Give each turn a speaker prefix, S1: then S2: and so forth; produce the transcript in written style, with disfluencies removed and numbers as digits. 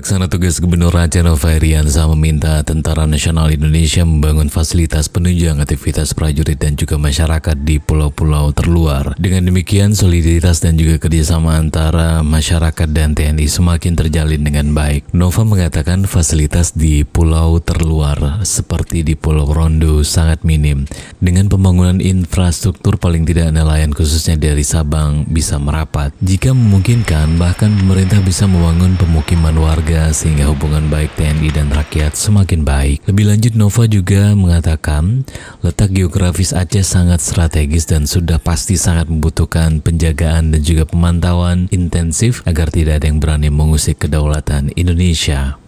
S1: Pelaksana tugas Gubernur Aceh Nova Iriansyah meminta Tentara Nasional Indonesia membangun fasilitas penunjang aktivitas prajurit dan juga masyarakat di pulau-pulau terluar. Dengan demikian, soliditas dan juga kerjasama antara masyarakat dan TNI semakin terjalin dengan baik. Nova mengatakan fasilitas di pulau terluar seperti di Pulau Rondo sangat minim. Dengan pembangunan infrastruktur paling tidak nelayan khususnya dari Sabang bisa merapat. Jika memungkinkan, bahkan pemerintah bisa membangun pemukiman warga sehingga hubungan baik TNI dan rakyat semakin baik. Lebih lanjut, Nova juga mengatakan letak geografis Aceh sangat strategis dan sudah pasti sangat membutuhkan penjagaan dan juga pemantauan intensif agar tidak ada yang berani mengusik kedaulatan Indonesia.